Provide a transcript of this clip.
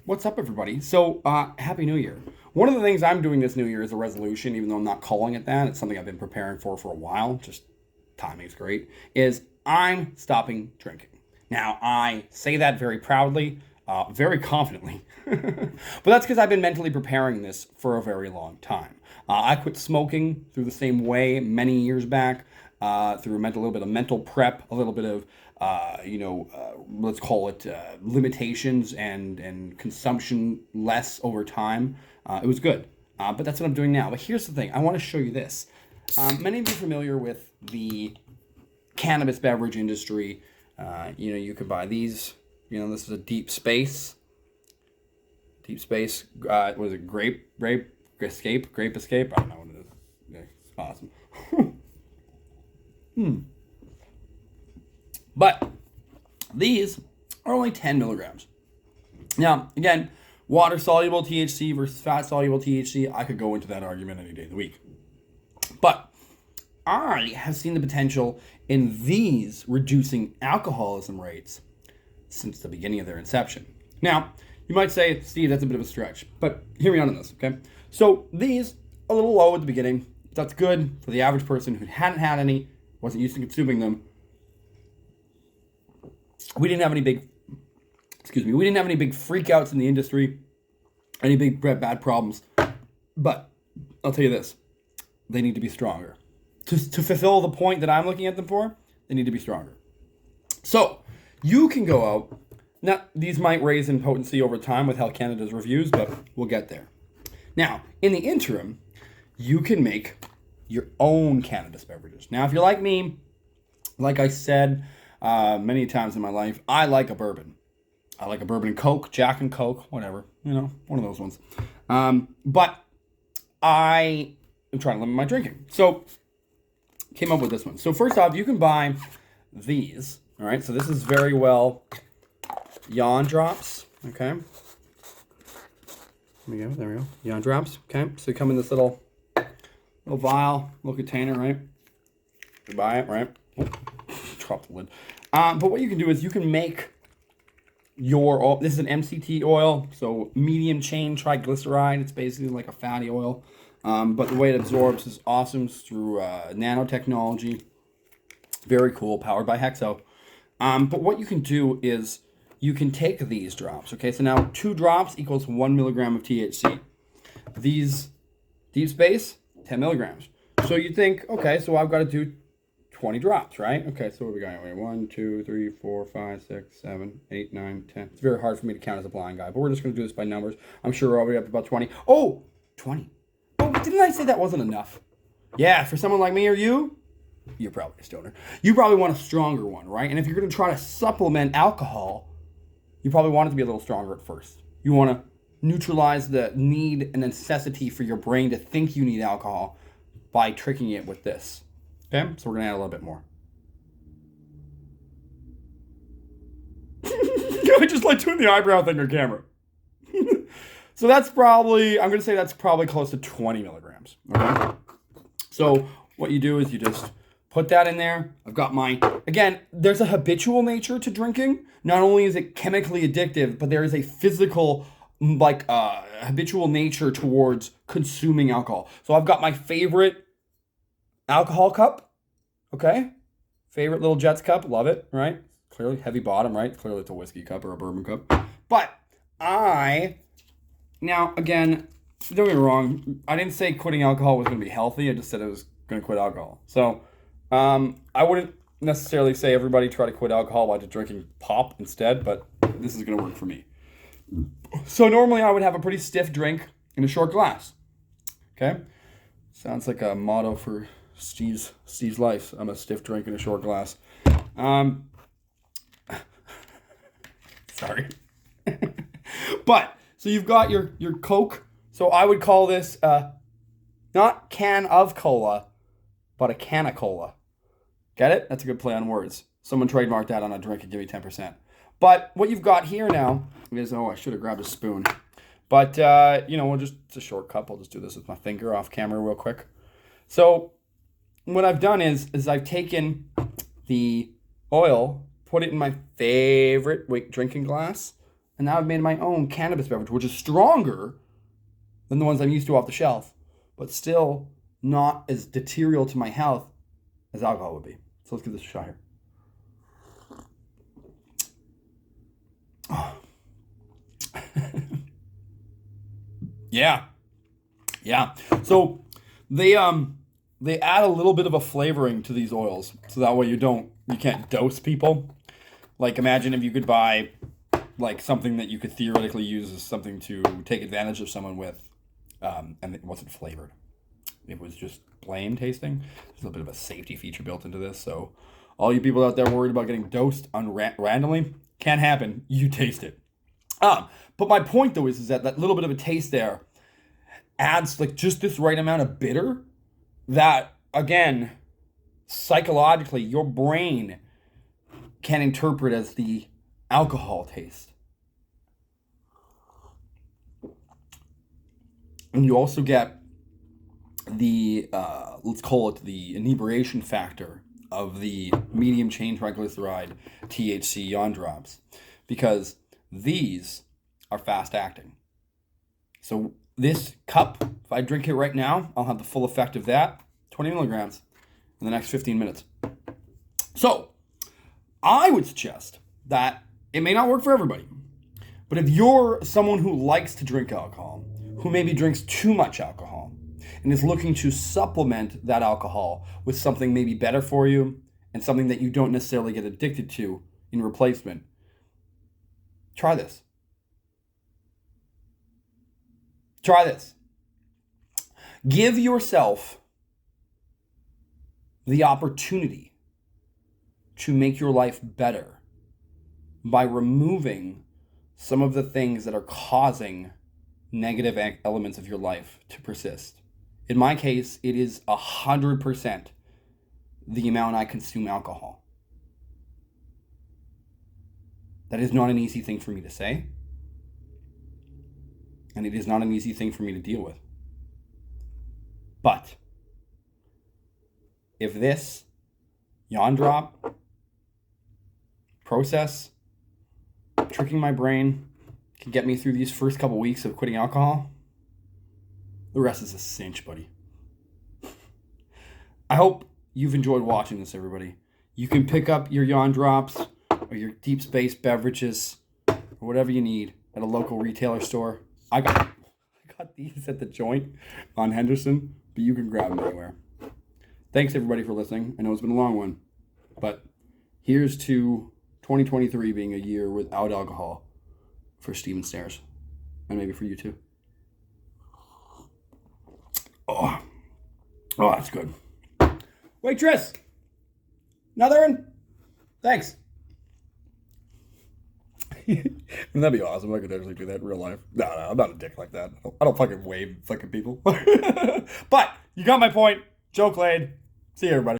What's up, everybody? So, Happy New Year. One of the things I'm doing this New Year is a resolution, even though I'm not calling it that. It's something I've been preparing for a while. Just timing's great. Is I'm stopping drinking. Now, I say that very proudly, very confidently, but that's because I've been mentally preparing this for a very long time. I quit smoking through the same way many years back, through a little bit of mental prep, a little bit of let's call it limitations and consumption less over time. It was good, but that's what I'm doing now. But here's the thing: I want to show you this. Many of you are familiar with the cannabis beverage industry. You could buy these. This is a deep space. Deep space. Was it grape escape? Grape escape? I don't know what it is. Yeah, it's awesome. But these are only 10 milligrams. Now, again, water-soluble THC versus fat-soluble THC, I could go into that argument any day of the week. But I have seen the potential in these reducing alcoholism rates since the beginning of their inception. Now, you might say, Steve, that's a bit of a stretch, but hear me out on this, okay? So these, a little low at the beginning. That's good for the average person who hadn't had any, wasn't used to consuming them. We didn't have any big freakouts in the industry, any big bad problems. But I'll tell you this, they need to be stronger. To fulfill the point that I'm looking at them for, they need to be stronger. So you can go out. Now, these might raise in potency over time with Health Canada's reviews, but we'll get there. Now, in the interim, you can make your own cannabis beverages. Now, if you're like me, like I said many times in my life, I like a bourbon. I like a bourbon and Coke, Jack and Coke, whatever, one of those ones. But I am trying to limit my drinking. So, came up with this one. So first off, you can buy these. All right, so this is very well Yawn drops. Okay. There we go. There we go. Yawn drops. Okay. So they come in this little vial, little container, right? You buy it, right? Oh, drop the lid. But what you can do is you can make your oil. This is an MCT oil, so medium chain triglyceride. It's basically like a fatty oil. But the way it absorbs is awesome. It's through nanotechnology. Very cool, powered by Hexo. But what you can do is you can take these drops. Okay, so now 2 drops equals 1 milligram of THC. These deep space, 10 milligrams. So you think, okay, so I've got to do 20 drops, right? Okay, so what we got? 1, 2, 3, 4, 5, 6, 7, 8, 9, 10. It's very hard for me to count as a blind guy, but we're just going to do this by numbers. I'm sure we're already up to about 20. Oh, 20. Oh, didn't I say that wasn't enough? Yeah, for someone like me or you, you're probably a stoner. You probably want a stronger one, right? And if you're going to try to supplement alcohol, you probably want it to be a little stronger at first. You want to neutralize the need and necessity for your brain to think you need alcohol by tricking it with this. Okay, so we're going to add a little bit more. I just like doing the eyebrow thing on camera. So that's probably, I'm going to say that's probably close to 20 milligrams. Okay. So what you do is you just put that in there. I've got again, there's a habitual nature to drinking. Not only is it chemically addictive, but there is a physical, habitual nature towards consuming alcohol. So I've got my favorite alcohol cup. Okay. Favorite little Jets cup. Love it, right? Clearly heavy bottom, right? Clearly it's a whiskey cup or a bourbon cup. But now, again, don't get me wrong. I didn't say quitting alcohol was going to be healthy. I just said I was going to quit alcohol. So I wouldn't necessarily say everybody try to quit alcohol by just drinking pop instead, but this is going to work for me. So normally I would have a pretty stiff drink in a short glass. Okay? Sounds like a motto for Steve's life. I'm a stiff drink in a short glass. Sorry. But, so you've got your Coke. So I would call this not can of cola, but a can of cola. Get it? That's a good play on words. Someone trademarked that on a drink and give me 10%. But what you've got here now is, I should have grabbed a spoon. But, it's a short cup. I'll just do this with my finger off camera real quick. So what I've done is I've taken the oil, put it in my favorite drinking glass, And now I've made my own cannabis beverage, which is stronger than the ones I'm used to off the shelf, but still not as detrimental to my health as alcohol would be. So let's give this a shot here. Oh. Yeah. So they add a little bit of a flavoring to these oils, so that way you can't dose people. Like, imagine if you could buy like something that you could theoretically use as something to take advantage of someone with, and it wasn't flavored. It was just plain tasting. There's a little bit of a safety feature built into this, so all you people out there worried about getting dosed randomly, can't happen. You taste it. But my point though is that little bit of a taste there adds like just this right amount of bitter that, again, psychologically your brain can interpret as the alcohol taste. And you also get the, let's call it the inebriation factor of the medium chain triglyceride THC yawn drops, because these are fast acting. So this cup, if I drink it right now, I'll have the full effect of that, 20 milligrams, in the next 15 minutes. So I would suggest that it may not work for everybody, but if you're someone who likes to drink alcohol, who maybe drinks too much alcohol, and is looking to supplement that alcohol with something maybe better for you and something that you don't necessarily get addicted to in replacement, try this. Try this. Give yourself the opportunity to make your life better by removing some of the things that are causing negative elements of your life to persist. In my case, it is 100% the amount I consume alcohol. That is not an easy thing for me to say. And it is not an easy thing for me to deal with. But if this yawn drop process, tricking my brain, can get me through these first couple weeks of quitting alcohol, the rest is a cinch, buddy. I hope you've enjoyed watching this, everybody. You can pick up your yawn drops or your deep space beverages or whatever you need at a local retailer store. I got these at the Joint on Henderson, but you can grab them anywhere. Thanks, everybody, for listening. I know it's been a long one, but here's to 2023 being a year without alcohol for Steven Stairs, and maybe for you too. Oh, that's good. Waitress, another one? Thanks. Wouldn't that be awesome? I could actually do that in real life. No, I'm not a dick like that. I don't fucking wave fucking people. But you got my point. Joke laid. See you, everybody.